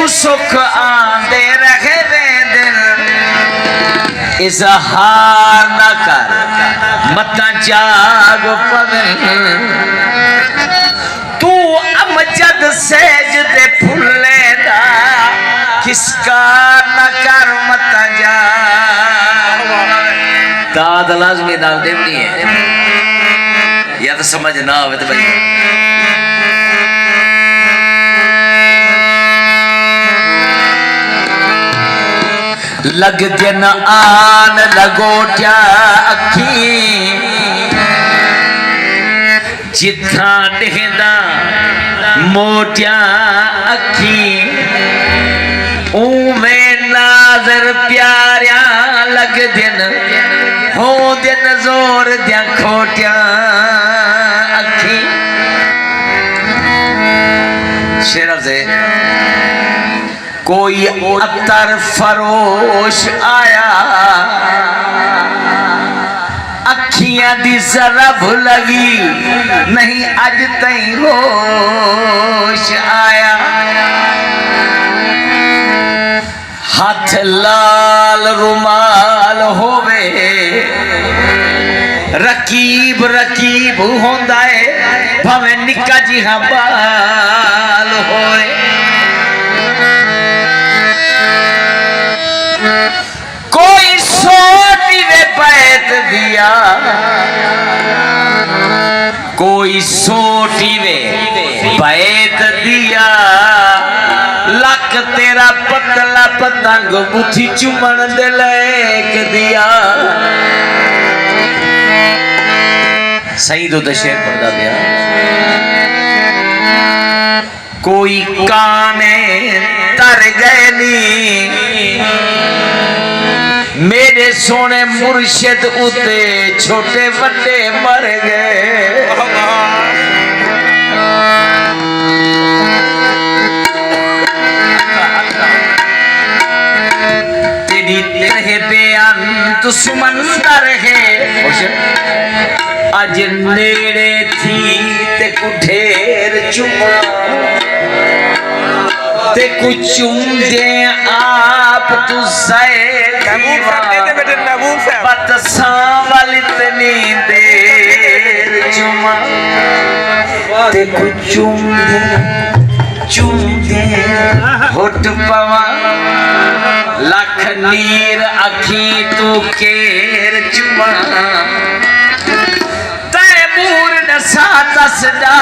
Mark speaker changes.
Speaker 1: सुख आंदे रहे दिन इजहार न कर मता जाग पवन तू अमजद सेज दे फुले दा किसका न कर मता जा दाद लाजमी नाल देवनी है या तो समझ ना आवे तो भाई लग दिन आन लगोट्या अखी जिथा डेंदा मोटिया अखी उमे नाजर प्यारिया लग दिन हो दिन जोर दिया खोटिया अखी शेर से कोई अतर फरोश आया अखियां दी जरब लगी नहीं अज तई होश आया हाथ लाल रुमाल होवे रकीब रकीब होंदा है भावे निक्का जी हाँ बाल होए कोई सोटी वे पैत दिया कोई सोटी वे पैत दिया लक तेरा पतला पतंग बुथी चुमन दे लेक दिया सही तो दशेर पढ़दा दिया कोई काने तर गए नी मेरे सोने मुर्शिद उते छोटे बड़े मर गए तेरी रहे बेअंत सुमंदर है अज नेड़े थी ते कुठेर चुमा ते कुछ दे आप तू पत सांवल इतनी देर चुमा ते कुछ चुम दे होठ पवा लख नीर अखी तू केर चुमा ते मूर नसा तसदा